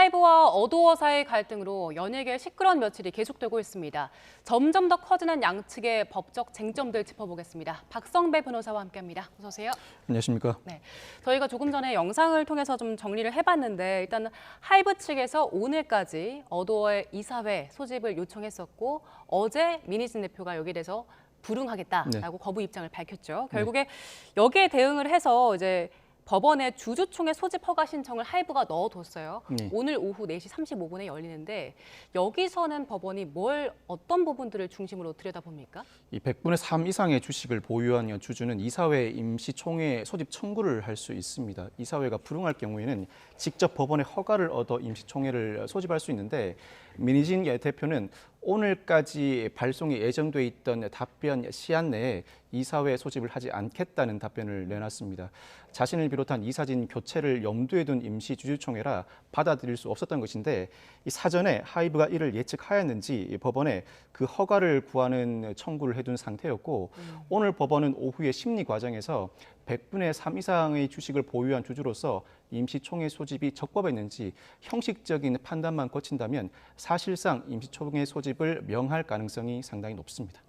하이브와 어도어 사이의 갈등으로 연예계의 시끄러운 며칠이 계속되고 있습니다. 점점 더 커지는 양측의 법적 쟁점들 짚어보겠습니다. 박성배 변호사와 함께합니다. 어서 오세요. 안녕하십니까? 네, 저희가 조금 전에 영상을 통해서 좀 정리를 해봤는데 일단 하이브 측에서 오늘까지 어도어의 이사회 소집을 요청했었고 어제 민희진 대표가 여기에 대해서 불응하겠다라고 거부 입장을 밝혔죠. 결국에 여기에 대응을 해서 이제 법원에 주주총회 소집 허가 신청을 하이브가 넣어뒀어요. 오늘 오후 4시 35분에 열리는데 여기서는 법원이 어떤 부분들을 중심으로 들여다봅니까? 이 100분의 3 이상의 주식을 보유한 주주는 이사회 임시총회 소집 청구를 할 수 있습니다. 이사회가 불응할 경우에는 직접 법원의 허가를 얻어 임시총회를 소집할 수 있는데 민희진 대표는 오늘까지 발송이 예정돼 있던 답변 시한 내에 이사회 소집을 하지 않겠다는 답변을 내놨습니다. 자신을 비롯한 이사진 교체를 염두에 둔 임시 주주총회라 받아들일 수 없었던 것인데 이 사전에 하이브가 이를 예측하였는지 법원에 그 허가를 구하는 청구를 해둔 상태였고 오늘 법원은 오후에 심리 과정에서 100분의 3 이상의 주식을 보유한 주주로서 임시총회 소집이 적법했는지 형식적인 판단만 거친다면 사실상 임시총회 소집을 명할 가능성이 상당히 높습니다.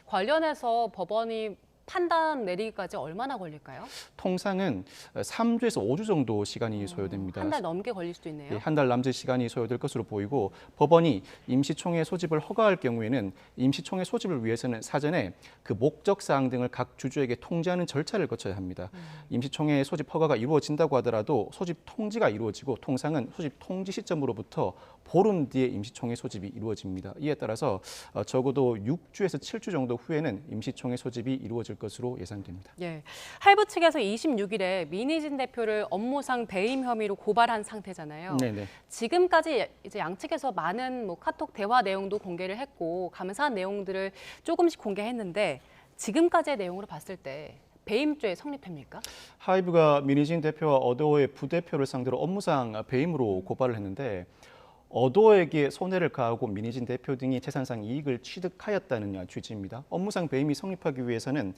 관련해서 법원이 판단 내리기까지 얼마나 걸릴까요? 통상은 3주에서 5주 정도 시간이 소요됩니다. 한 달 넘게 걸릴 수도 있네요. 예, 한 달 남짓 시간이 소요될 것으로 보이고 법원이 임시총회 소집을 허가할 경우에는 임시총회 소집을 위해서는 사전에 그 목적 사항 등을 각 주주에게 통지하는 절차를 거쳐야 합니다. 임시총회 소집 허가가 이루어진다고 하더라도 소집 통지가 이루어지고 통상은 소집 통지 시점으로부터 보름 뒤에 임시총회 소집이 이루어집니다. 이에 따라서 적어도 6주에서 7주 정도 후에는 임시총회 소집이 이루어질 것으로 예상됩니다. 예, 하이브 측에서 26일에 민희진 대표를 업무상 배임 혐의로 고발한 상태잖아요. 네네. 지금까지 이제 양측에서 많은 카톡 대화 내용도 공개를 했고 감사한 내용들을 조금씩 공개했는데 지금까지의 내용으로 봤을 때 배임죄 성립됩니까? 하이브가 민희진 대표와 어도어의 부대표를 상대로 업무상 배임으로 고발을 했는데 어도어에게 손해를 가하고 민희진 대표 등이 재산상 이익을 취득하였다는 취지입니다. 업무상 배임이 성립하기 위해서는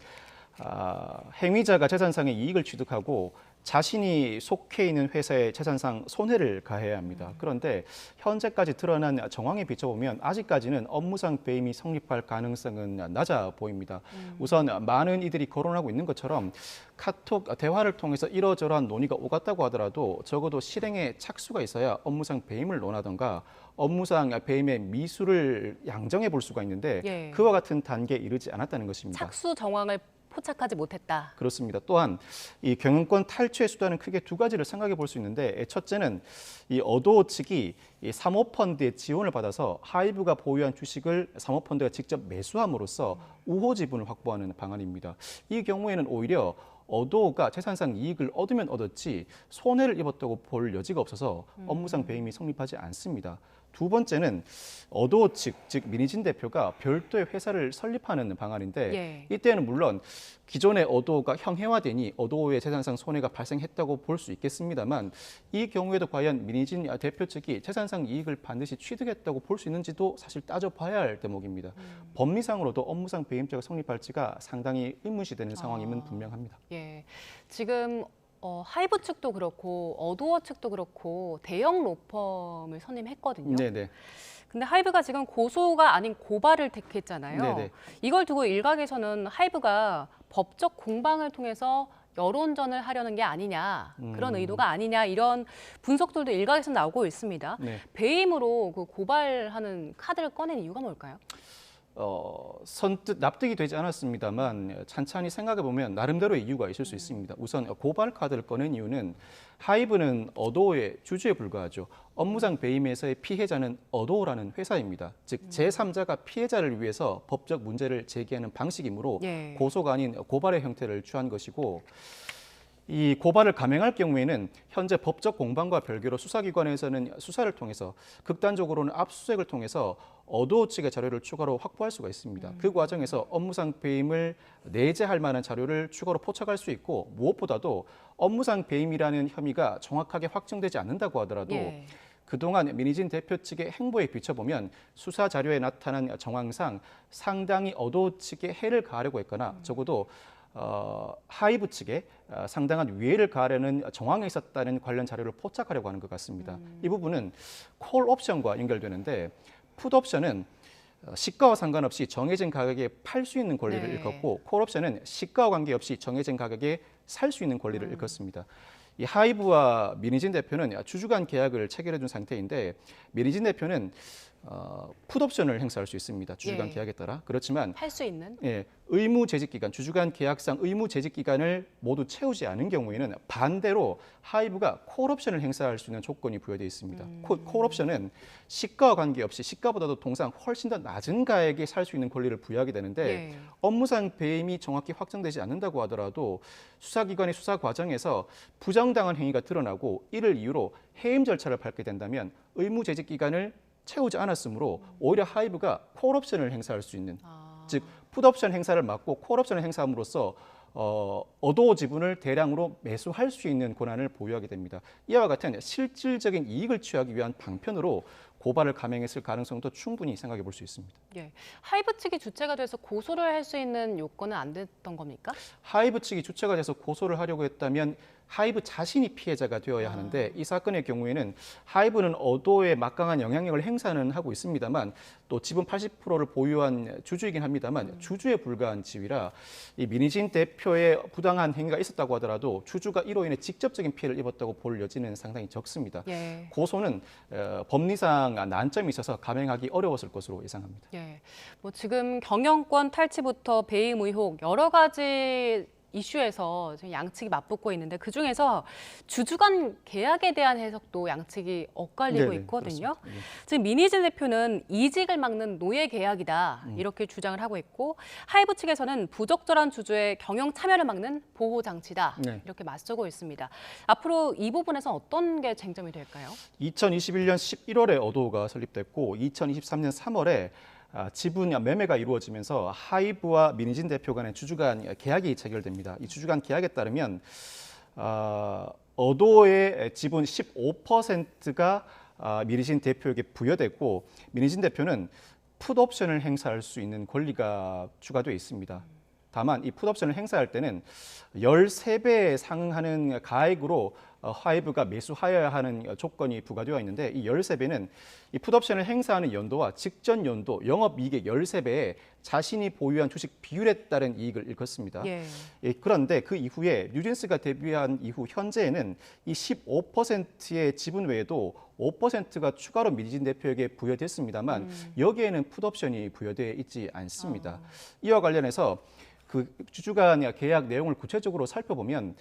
행위자가 재산상의 이익을 취득하고 자신이 속해 있는 회사의 재산상 손해를 가해야 합니다. 그런데 현재까지 드러난 정황에 비춰보면 아직까지는 업무상 배임이 성립할 가능성은 낮아 보입니다. 우선 많은 이들이 거론하고 있는 것처럼 카톡 대화를 통해서 이러저러한 논의가 오갔다고 하더라도 적어도 실행에 착수가 있어야 업무상 배임을 논하던가 업무상 배임의 미수를 양정해 볼 수가 있는데 그와 같은 단계에 이르지 않았다는 것입니다. 착수 정황을 포착하지 못했다. 그렇습니다. 또한 이 경영권 탈취의 수단은 크게 두 가지를 생각해 볼 수 있는데 첫째는 이 어도어 측이 이 사모펀드의 지원을 받아서 하이브가 보유한 주식을 사모펀드가 직접 매수함으로써 우호 지분을 확보하는 방안입니다. 이 경우에는 오히려 어도어가 재산상 이익을 얻으면 얻었지 손해를 입었다고 볼 여지가 없어서 업무상 배임이 성립하지 않습니다. 두 번째는 어도어 측, 즉 민희진 대표가 별도의 회사를 설립하는 방안인데 이때는 물론 기존의 어도어가 형해화되니 어도어의 재산상 손해가 발생했다고 볼 수 있겠습니다만 이 경우에도 과연 민희진 대표 측이 재산상 이익을 반드시 취득했다고 볼 수 있는지도 사실 따져봐야 할 대목입니다. 법리상으로도 업무상 배임죄가 성립할지가 상당히 의문시되는 상황임은 분명합니다. 예, 지금 하이브 측도 그렇고 어도어 측도 그렇고 대형 로펌을 선임했거든요. 네네. 근데 하이브가 지금 고소가 아닌 고발을 택했잖아요. 네네. 이걸 두고 일각에서는 하이브가 법적 공방을 통해서 여론전을 하려는 게 아니냐, 그런 의도가 아니냐 이런 분석들도 일각에서 나오고 있습니다. 배임으로 그 고발하는 카드를 꺼낸 이유가 뭘까요? 선뜻 납득이 되지 않았습니다만 찬찬히 생각해 보면 나름대로의 이유가 있을 수 있습니다. 우선 고발 카드를 꺼낸 이유는 하이브는 어도어의 주주에 불과하죠. 업무상 배임에서의 피해자는 어도어라는 회사입니다. 즉 제3자가 피해자를 위해서 법적 문제를 제기하는 방식이므로 고소가 아닌 고발의 형태를 취한 것이고 이 고발을 감행할 경우에는 현재 법적 공방과 별개로 수사기관에서는 수사를 통해서 극단적으로는 압수수색을 통해서 어도어 측의 자료를 추가로 확보할 수가 있습니다. 그 과정에서 업무상 배임을 내재할 만한 자료를 추가로 포착할 수 있고 무엇보다도 업무상 배임이라는 혐의가 정확하게 확정되지 않는다고 하더라도 그동안 민희진 대표 측의 행보에 비춰보면 수사 자료에 나타난 정황상 상당히 어도어 측에 해를 가하려고 했거나 적어도 하이브 측에 상당한 위해를 가하려는 정황이 있었다는 관련 자료를 포착하려고 하는 것 같습니다. 이 부분은 콜 옵션과 연결되는데 풋 옵션은 시가와 상관없이 정해진 가격에 팔 수 있는 권리를 네. 일컫고 콜 옵션은 시가와 관계없이 정해진 가격에 살 수 있는 권리를 일컫습니다. 이 하이브와 민희진 대표는 주주간 계약을 체결해 준 상태인데 민희진 대표는 풋옵션을 행사할 수 있습니다. 주주간 예. 계약에 따라. 그렇지만 할 수 있는 의무 재직 기간, 주주간 계약상 의무 재직 기간을 모두 채우지 않은 경우에는 반대로 하이브가 콜옵션을 행사할 수 있는 조건이 부여되어 있습니다. 콜옵션은 시가와 관계없이 시가보다도 통상 훨씬 더 낮은 가액에 살 수 있는 권리를 부여하게 되는데 예. 업무상 배임이 정확히 확정되지 않는다고 하더라도 수사기관의 수사 과정에서 부정당한 행위가 드러나고 이를 이유로 해임 절차를 밟게 된다면 의무 재직 기간을 채우지 않았으므로 오히려 하이브가 콜옵션을 행사할 수 있는 즉 풋옵션 행사를 막고 콜옵션을 행사함으로써 어도 지분을 대량으로 매수할 수 있는 권한을 보유하게 됩니다. 이와 같은 실질적인 이익을 취하기 위한 방편으로 고발을 감행했을 가능성도 충분히 생각해 볼 수 있습니다. 예. 하이브 측이 주체가 돼서 고소를 할 수 있는 요건은 안 됐던 겁니까? 하이브 측이 주체가 돼서 고소를 하려고 했다면 하이브 자신이 피해자가 되어야 하는데 이 사건의 경우에는 하이브는 어도에 막강한 영향력을 행사는 하고 있습니다만 또 지분 80%를 보유한 주주이긴 합니다만 주주에 불과한 지위라 이 민희진 대표의 부당한 행위가 있었다고 하더라도 주주가 이로 인해 직접적인 피해를 입었다고 볼 여지는 상당히 적습니다. 예. 고소는 법리상 난점이 있어서 감행하기 어려웠을 것으로 예상합니다. 예. 뭐 지금 경영권 탈취부터 배임 의혹 여러 가지 이슈에서 지금 양측이 맞붙고 있는데 그 중에서 주주 간 계약에 대한 해석도 양측이 엇갈리고 네네, 있거든요. 그렇습니다. 네. 지금 민희진 대표는 이직을 막는 노예 계약이다 이렇게 주장을 하고 있고 하이브 측에서는 부적절한 주주의 경영 참여를 막는 보호 장치다 네. 이렇게 맞서고 있습니다. 앞으로 이 부분에서 어떤 게 쟁점이 될까요? 2021년 11월에 어도가 설립됐고 2023년 3월에 지분 매매가 이루어지면서 하이브와 민희진 대표 간의 주주간 계약이 체결됩니다. 이 주주간 계약에 따르면 어도의 지분 15%가 민희진 대표에게 부여됐고 민희진 대표는 풋옵션을 행사할 수 있는 권리가 추가되어 있습니다. 다만 이 풋옵션을 행사할 때는 13배에 상하는 가액으로 하이브가 매수하여야 하는 조건이 부과되어 있는데 이 13배는 이 풋옵션을 행사하는 연도와 직전 연도 영업이익의 13배에 자신이 보유한 주식 비율에 따른 이익을 일컫습니다. 예. 그런데 그 이후에 뉴진스가 데뷔한 이후 현재에는 이 15%의 지분 외에도 5%가 추가로 민희진 대표에게 부여됐습니다만 여기에는 풋옵션이 부여되어 있지 않습니다. 이와 관련해서 그 주주간 계약 내용을 구체적으로 살펴보면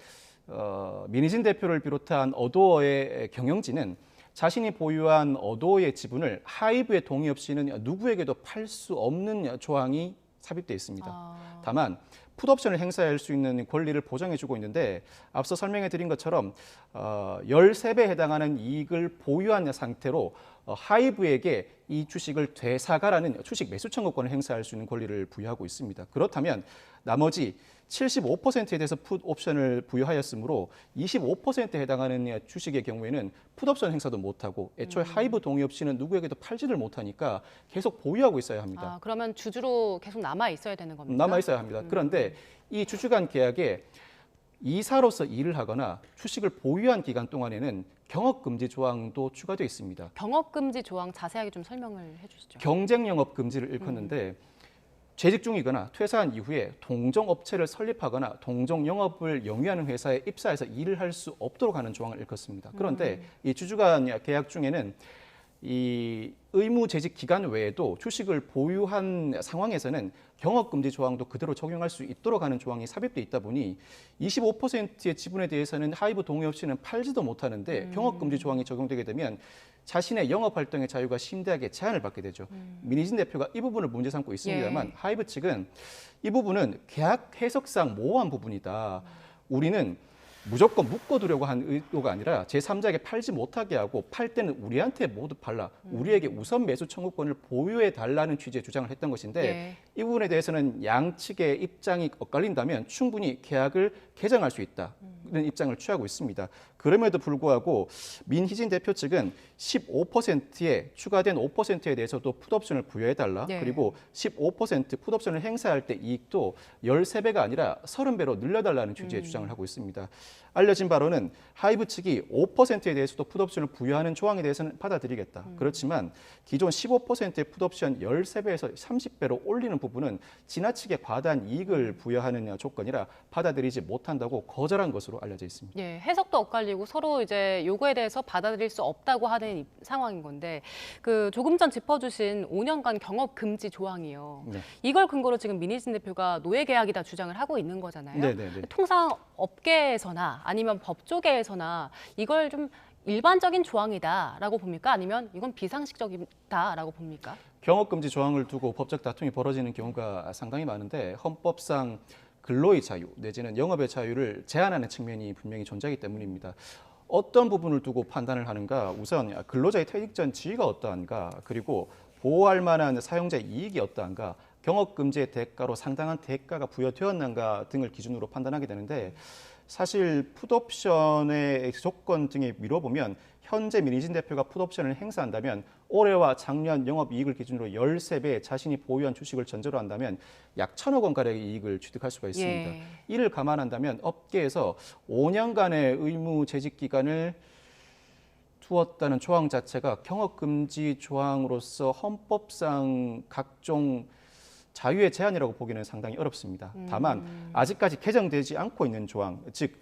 민희진 대표를 비롯한 어도어의 경영진은 자신이 보유한 어도어의 지분을 하이브의 동의 없이는 누구에게도 팔 수 없는 조항이 삽입되어 있습니다. 다만 풋옵션을 행사할 수 있는 권리를 보장해주고 있는데 앞서 설명해 드린 것처럼 13배에 해당하는 이익을 보유한 상태로 하이브에게 이 주식을 되사가라는 주식 매수 청구권을 행사할 수 있는 권리를 부여하고 있습니다. 그렇다면 나머지 75%에 대해서 풋옵션을 부여하였으므로 25%에 해당하는 주식의 경우에는 풋옵션 행사도 못하고 애초에 하이브 동의 없이는 누구에게도 팔지를 못하니까 계속 보유하고 있어야 합니다. 그러면 주주로 계속 남아 있어야 되는 겁니까? 남아 있어야 합니다. 그런데 이 주주간 계약에 이사로서 일을 하거나 주식을 보유한 기간 동안에는 경업금지 조항도 추가되어 있습니다. 경업금지 조항 자세하게 좀 설명을 해주시죠. 경쟁 영업 금지를 일컫는데 재직 중이거나 퇴사한 이후에 동종 업체를 설립하거나 동종 영업을 영위하는 회사에 입사해서 일을 할 수 없도록 하는 조항을 일컫습니다. 그런데 이 주주간 계약 중에는 이 의무 재직 기간 외에도 주식을 보유한 상황에서는 경업금지 조항도 그대로 적용할 수 있도록 하는 조항이 삽입돼 있다 보니 25%의 지분에 대해서는 하이브 동의 없이는 팔지도 못하는데 경업금지 조항이 적용되게 되면 자신의 영업활동의 자유가 심대하게 제한을 받게 되죠. 민희진 대표가 이 부분을 문제 삼고 있습니다만 예. 하이브 측은 이 부분은 계약 해석상 모호한 부분이다. 우리는 무조건 묶어두려고 한 의도가 아니라 제3자에게 팔지 못하게 하고 팔 때는 우리한테 모두 팔라. 우리에게 우선 매수 청구권을 보유해 달라는 취지의 주장을 했던 것인데 예. 이 부분에 대해서는 양측의 입장이 엇갈린다면 충분히 계약을 개정할 수 있다는 입장을 취하고 있습니다. 그럼에도 불구하고 민희진 대표 측은 15%에 추가된 5%에 대해서도 풋옵션을 부여해달라. 네. 그리고 15% 풋옵션을 행사할 때 이익도 13배가 아니라 30배로 늘려달라는 취지의 주장을 하고 있습니다. 알려진 바로는 하이브 측이 5%에 대해서도 풋옵션을 부여하는 조항에 대해서는 받아들이겠다. 그렇지만 기존 15%의 풋옵션 13배에서 30배로 올리는 부분은 지나치게 과다한 이익을 부여하는 조건이라 받아들이지 못한다고 거절한 것으로 알려져 있습니다. 예, 해석도 엇갈리고 서로 이제 요거에 대해서 받아들일 수 없다고 하는 상황인 건데 그 조금 전 짚어주신 5년간 경업 금지 조항이요. 네. 이걸 근거로 지금 민희진 대표가 노예 계약이다 주장을 하고 있는 거잖아요. 네네네. 통상 업계에서나 아니면 법조계에서나 이걸 좀 일반적인 조항이다라고 봅니까? 아니면 이건 비상식적이다라고 봅니까? 경업금지 조항을 두고 법적 다툼이 벌어지는 경우가 상당히 많은데 헌법상 근로의 자유 내지는 영업의 자유를 제한하는 측면이 분명히 존재하기 때문입니다. 어떤 부분을 두고 판단을 하는가? 우선 근로자의 퇴직 전 지위가 어떠한가? 그리고 보호할 만한 사용자의 이익이 어떠한가? 경업금지의 대가로 상당한 대가가 부여되었는가 등을 기준으로 판단하게 되는데 사실 풋옵션의 조건 등에 미뤄보면 현재 민희진 대표가 풋옵션을 행사한다면 올해와 작년 영업이익을 기준으로 13배 자신이 보유한 주식을 전제로 한다면 약 1,000억 원가량의 이익을 취득할 수가 있습니다. 예. 이를 감안한다면 업계에서 5년간의 의무 재직 기간을 두었다는 조항 자체가 경업금지 조항으로서 헌법상 각종 자유의 제한이라고 보기는 상당히 어렵습니다. 다만 아직까지 개정되지 않고 있는 조항, 즉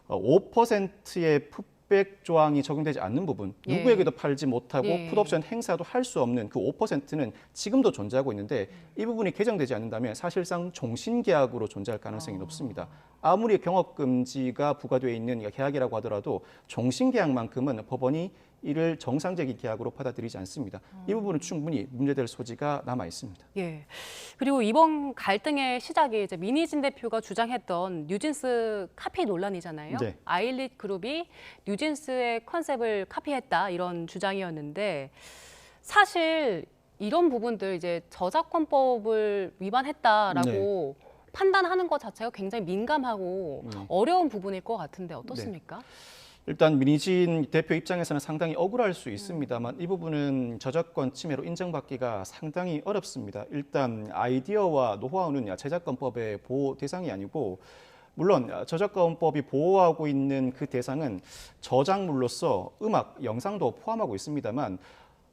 5%의 풋백 조항이 적용되지 않는 부분, 예. 누구에게도 팔지 못하고 예. 풋옵션 행사도 할 수 없는 그 5%는 지금도 존재하고 있는데 이 부분이 개정되지 않는다면 사실상 종신계약으로 존재할 가능성이 높습니다. 아무리 경업금지가 부과되어 있는 계약이라고 하더라도 종신계약만큼은 법원이 이를 정상적인 계약으로 받아들이지 않습니다. 이 부분은 충분히 문제될 소지가 남아 있습니다. 예. 그리고 이번 갈등의 시작이 이제 민희진 대표가 주장했던 뉴진스 카피 논란이잖아요. 네. 아일릿 그룹이 뉴진스의 컨셉을 카피했다 이런 주장이었는데 사실 이런 부분들 이제 저작권법을 위반했다라고 판단하는 것 자체가 굉장히 민감하고 어려운 부분일 것 같은데 어떻습니까? 일단 민희진 대표 입장에서는 상당히 억울할 수 있습니다만 이 부분은 저작권 침해로 인정받기가 상당히 어렵습니다. 일단 아이디어와 노하우는 저작권법의 보호 대상이 아니고 물론 저작권법이 보호하고 있는 그 대상은 저작물로서 음악, 영상도 포함하고 있습니다만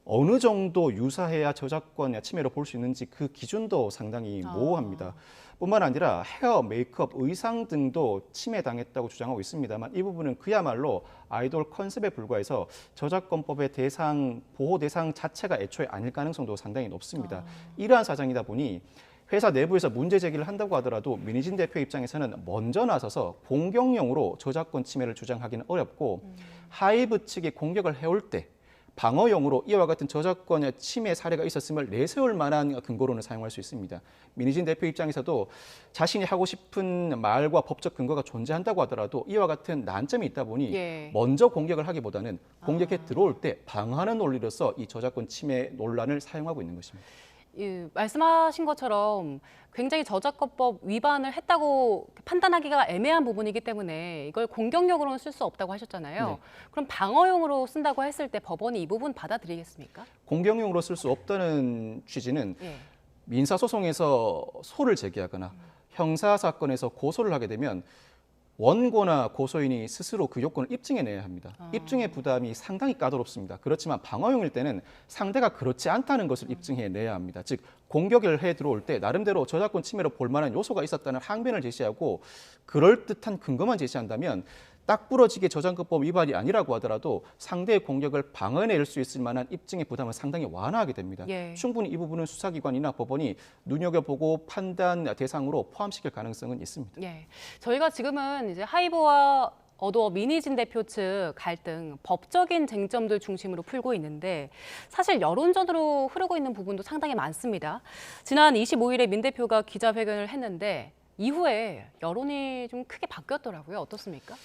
어느 정도 유사해야 저작권 침해로 볼 수 있는지 그 기준도 상당히 모호합니다. 뿐만 아니라 헤어, 메이크업, 의상 등도 침해당했다고 주장하고 있습니다만 이 부분은 그야말로 아이돌 컨셉에 불과해서 저작권법의 대상, 보호 대상 자체가 애초에 아닐 가능성도 상당히 높습니다. 이러한 사정이다 보니 회사 내부에서 문제 제기를 한다고 하더라도 민희진 대표 입장에서는 먼저 나서서 공격용으로 저작권 침해를 주장하기는 어렵고 하이브 측이 공격을 해올 때 방어용으로 이와 같은 저작권 침해 사례가 있었음을 내세울 만한 근거로는 사용할 수 있습니다. 민희진 대표 입장에서도 자신이 하고 싶은 말과 법적 근거가 존재한다고 하더라도 이와 같은 난점이 있다 보니 먼저 공격을 하기보다는 공격에 들어올 때 방어하는 논리로서 이 저작권 침해 논란을 사용하고 있는 것입니다. 말씀하신 것처럼 굉장히 저작권법 위반을 했다고 판단하기가 애매한 부분이기 때문에 이걸 공격용으로는 쓸 수 없다고 하셨잖아요. 네. 그럼 방어용으로 쓴다고 했을 때 법원이 이 부분 받아들이겠습니까? 공격용으로 쓸 수 없다는 취지는 민사소송에서 소를 제기하거나 형사사건에서 고소를 하게 되면 원고나 고소인이 스스로 그 요건을 입증해내야 합니다. 입증의 부담이 상당히 까다롭습니다. 그렇지만 방어용일 때는 상대가 그렇지 않다는 것을 입증해내야 합니다. 즉 공격을 해 들어올 때 나름대로 저작권 침해로 볼 만한 요소가 있었다는 항변을 제시하고 그럴듯한 근거만 제시한다면 딱 부러지게 저작권법 위반이 아니라고 하더라도 상대의 공격을 방어해낼 수 있을 만한 입증의 부담을 상당히 완화하게 됩니다. 충분히 이 부분은 수사기관이나 법원이 눈여겨보고 판단 대상으로 포함시킬 가능성은 있습니다. 저희가 지금은 이제 하이브와 어도어 민희진 대표 측 갈등, 법적인 쟁점들 중심으로 풀고 있는데 사실 여론전으로 흐르고 있는 부분도 상당히 많습니다. 지난 25일에 민 대표가 기자회견을 했는데 이후에 여론이 좀 크게 바뀌었더라고요. 어떻습니까?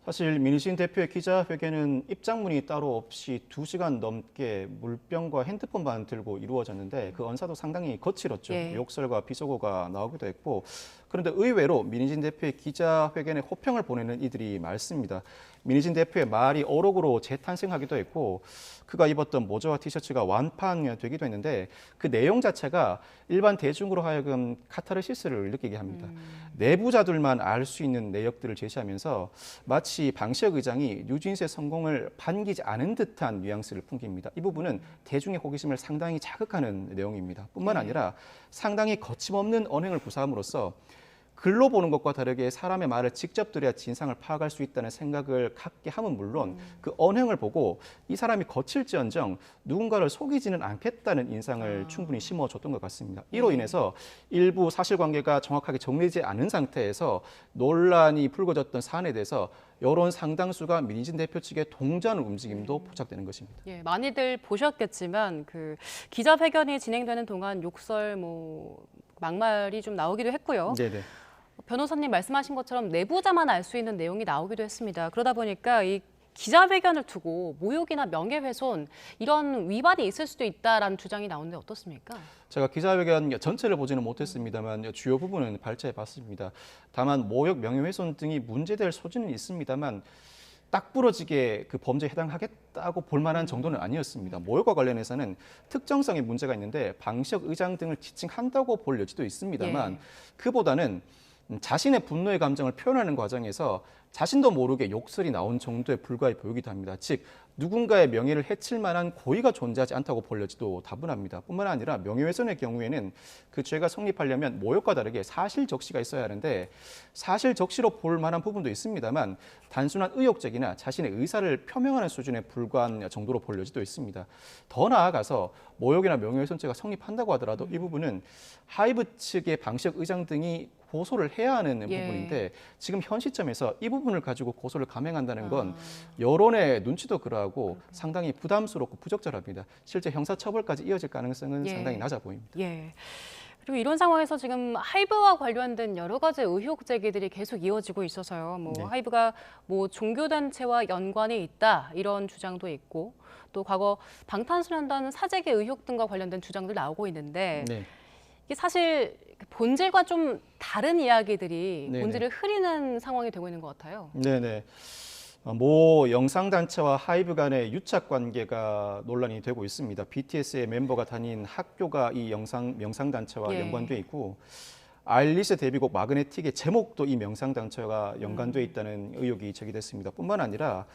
사실 민희진 대표의 기자회견은 입장문이 따로 없이 2시간 넘게 물병과 핸드폰만 들고 이루어졌는데 그 언사도 상당히 거칠었죠. 욕설과 비속어가 나오기도 했고 그런데 의외로 민희진 대표의 기자회견에 호평을 보내는 이들이 많습니다. 민희진 대표의 말이 어록으로 재탄생하기도 했고 그가 입었던 모자와 티셔츠가 완판되기도 했는데 그 내용 자체가 일반 대중으로 하여금 카타르시스를 느끼게 합니다. 내부자들만 알 수 있는 내역들을 제시하면서 마치 방시혁 의장이 뉴진스의 성공을 반기지 않은 듯한 뉘앙스를 풍깁니다. 이 부분은 대중의 호기심을 상당히 자극하는 내용입니다. 뿐만 아니라 상당히 거침없는 언행을 구사함으로써 글로 보는 것과 다르게 사람의 말을 직접 들어야 진상을 파악할 수 있다는 생각을 갖게 함은 물론 그 언행을 보고 이 사람이 거칠지언정 누군가를 속이지는 않겠다는 인상을 충분히 심어줬던 것 같습니다. 이로 인해서 일부 사실관계가 정확하게 정리되지 않은 상태에서 논란이 불거졌던 사안에 대해서 여론 상당수가 민희진 대표 측의 동조하는 움직임도 포착되는 것입니다. 예, 많이들 보셨겠지만 그 기자회견이 진행되는 동안 욕설, 막말이 좀 나오기도 했고요. 네네. 변호사님 말씀하신 것처럼 내부자만 알 수 있는 내용이 나오기도 했습니다. 그러다 보니까 이 기자회견을 두고 모욕이나 명예훼손 이런 위반이 있을 수도 있다라는 주장이 나오는데 어떻습니까? 제가 기자회견 전체를 보지는 못했습니다만 주요 부분은 발췌해 봤습니다. 다만 모욕, 명예훼손 등이 문제될 소지는 있습니다만 딱 부러지게 그 범죄에 해당하겠다고 볼 만한 정도는 아니었습니다. 모욕과 관련해서는 특정성의 문제가 있는데 방시혁 의장 등을 지칭한다고 볼 여지도 있습니다만 그보다는 자신의 분노의 감정을 표현하는 과정에서 자신도 모르게 욕설이 나온 정도에 불과해 보이기도 합니다. 즉 누군가의 명예를 해칠 만한 고의가 존재하지 않다고 볼 여지도 다분합니다. 뿐만 아니라 명예훼손의 경우에는 그 죄가 성립하려면 모욕과 다르게 사실 적시가 있어야 하는데 사실 적시로 볼 만한 부분도 있습니다만 단순한 의욕적이나 자신의 의사를 표명하는 수준에 불과한 정도로 볼 여지도 있습니다. 더 나아가서 모욕이나 명예훼손죄가 성립한다고 하더라도 이 부분은 하이브 측의 방시혁 의장 등이 고소를 해야 하는 부분인데 지금 현 시점에서 이 부분을 가지고 고소를 감행한다는 건 여론의 눈치도 그러하고 상당히 부담스럽고 부적절합니다. 실제 형사처벌까지 이어질 가능성은 상당히 낮아 보입니다. 예. 그리고 이런 상황에서 지금 하이브와 관련된 여러 가지 의혹 제기들이 계속 이어지고 있어서요. 하이브가 종교단체와 연관이 있다 이런 주장도 있고 또 과거 방탄소년단 사재기 의혹 등과 관련된 주장도 나오고 있는데 이게 사실 본질과 좀 다른 이야기들이 본질을 흐리는 상황이 되고 있는 것 같아요. 네네. 모 영상단체와 하이브 간의 유착 관계가 논란이 되고 있습니다. BTS의 멤버가 다닌 학교가 이 명상단체와 연관돼 있고 아일리시 데뷔곡 마그네틱의 제목도 이 명상단체와 연관돼 있다는 의혹이 제기됐습니다. 뿐만 아니라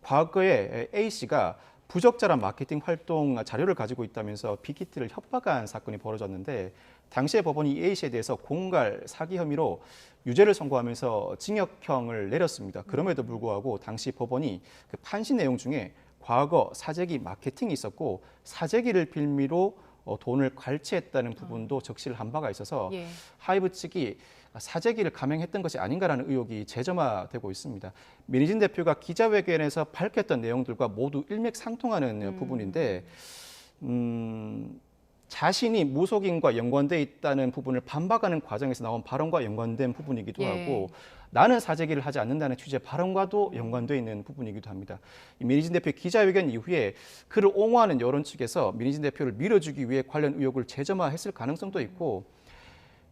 과거에 A씨가 부적절한 마케팅 활동 자료를 가지고 있다면서 빅히트를 협박한 사건이 벌어졌는데 당시에 법원이 A씨에 대해서 공갈 사기 혐의로 유죄를 선고하면서 징역형을 내렸습니다. 그럼에도 불구하고 당시 법원이 그 판시 내용 중에 과거 사재기 마케팅이 있었고 사재기를 빌미로 돈을 갈취했다는 부분도 적시를 한 바가 있어서 하이브 측이 사재기를 감행했던 것이 아닌가라는 의혹이 재점화되고 있습니다. 민희진 대표가 기자회견에서 밝혔던 내용들과 모두 일맥상통하는 부분인데 자신이 무속인과 연관돼 있다는 부분을 반박하는 과정에서 나온 발언과 연관된 부분이기도 하고 나는 사재기를 하지 않는다는 취지의 발언과도 연관돼 있는 부분이기도 합니다. 민희진 대표의 기자회견 이후에 그를 옹호하는 여론 측에서 민희진 대표를 밀어주기 위해 관련 의혹을 재점화했을 가능성도 있고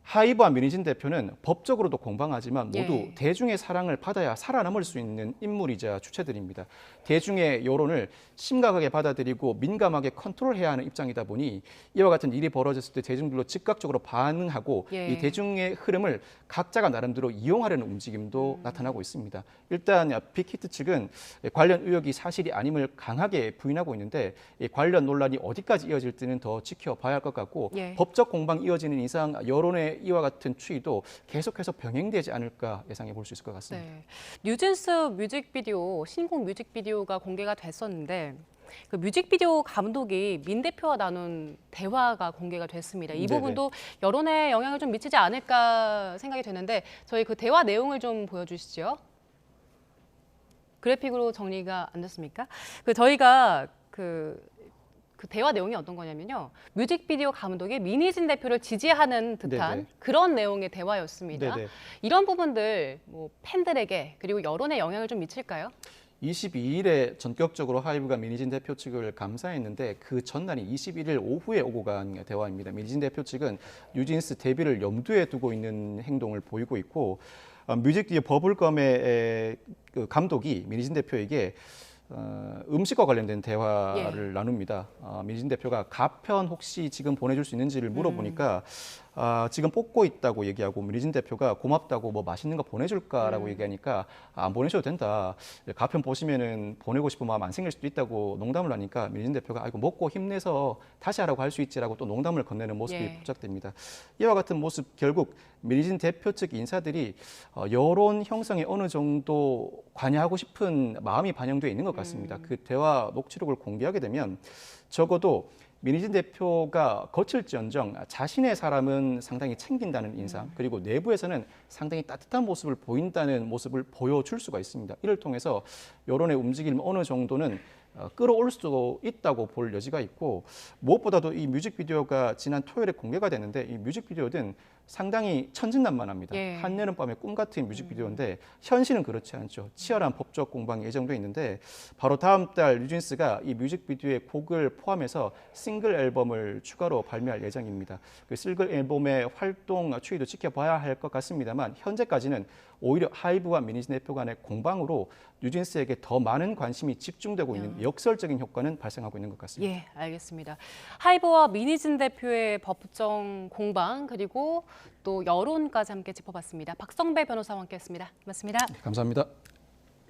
하이브와 민희진 대표는 법적으로도 공방하지만 모두 대중의 사랑을 받아야 살아남을 수 있는 인물이자 주체들입니다. 대중의 여론을 심각하게 받아들이고 민감하게 컨트롤해야 하는 입장이다 보니 이와 같은 일이 벌어졌을 때 대중들로 즉각적으로 반응하고 이 대중의 흐름을 각자가 나름대로 이용하려는 움직임도 나타나고 있습니다. 일단 빅히트 측은 관련 의혹이 사실이 아님을 강하게 부인하고 있는데 관련 논란이 어디까지 이어질지는 더 지켜봐야 할 것 같고 법적 공방이 이어지는 이상 여론의 이와 같은 추이도 계속해서 병행되지 않을까 예상해 볼 수 있을 것 같습니다. 뉴진스 뮤직비디오, 신곡 뮤직비디오가 공개가 됐었는데 그 뮤직비디오 감독이 민 대표와 나눈 대화가 공개가 됐습니다. 이 부분도 여론에 영향을 좀 미치지 않을까 생각이 되는데 저희 그 대화 내용을 좀 보여주시죠. 그래픽으로 정리가 안 됐습니까? 저희가 그 대화 내용이 어떤 거냐면요. 뮤직비디오 감독이 민희진 대표를 지지하는 듯한 그런 내용의 대화였습니다. 이런 부분들 팬들에게 그리고 여론에 영향을 좀 미칠까요? 22일에 전격적으로 하이브가 민희진 대표 측을 감사했는데 그 전날이 21일 오후에 오고 간 대화입니다. 민희진 대표 측은 뉴진스 데뷔를 염두에 두고 있는 행동을 보이고 있고 뮤직비디오 버블검의 그 감독이 민희진 대표에게 음식과 관련된 대화를 나눕니다. 민희진 대표가 가편 혹시 지금 보내줄 수 있는지를 물어보니까 지금 뽑고 있다고 얘기하고 민희진 대표가 고맙다고 뭐 맛있는 거 보내줄까라고 얘기하니까 안 보내셔도 된다. 가편 보시면은 보내고 싶은 마음 안 생길 수도 있다고 농담을 하니까 민희진 대표가 아이고 먹고 힘내서 다시 하라고 할 수 있지라고 또 농담을 건네는 모습이 포착됩니다. 이와 같은 모습 결국 민희진 대표 측 인사들이 여론 형성에 어느 정도 관여하고 싶은 마음이 반영되어 있는 것 같습니다. 그 대화 녹취록을 공개하게 되면 적어도 민희진 대표가 거칠지언정 자신의 사람은 상당히 챙긴다는 인상, 그리고 내부에서는 상당히 따뜻한 모습을 보인다는 모습을 보여줄 수가 있습니다. 이를 통해서 여론의 움직임을 어느 정도는 끌어올 수도 있다고 볼 여지가 있고, 무엇보다도 이 뮤직비디오가 지난 토요일에 공개가 됐는데 이 뮤직비디오는 상당히 천진난만합니다. 한여름밤의 꿈 같은 뮤직비디오인데 현실은 그렇지 않죠. 치열한 법적 공방이 예정돼 있는데 바로 다음 달 뉴진스가 이 뮤직비디오의 곡을 포함해서 싱글 앨범을 추가로 발매할 예정입니다. 그 싱글 앨범의 활동 추이도 지켜봐야 할 것 같습니다만 현재까지는 오히려 하이브와 민희진 대표 간의 공방으로 뉴진스에게 더 많은 관심이 집중되고 있는 역설적인 효과는 발생하고 있는 것 같습니다. 예, 알겠습니다. 하이브와 민희진 대표의 법정 공방 그리고 또 여론까지 함께 짚어봤습니다. 박성배 변호사와 함께했습니다. 고맙습니다. 감사합니다.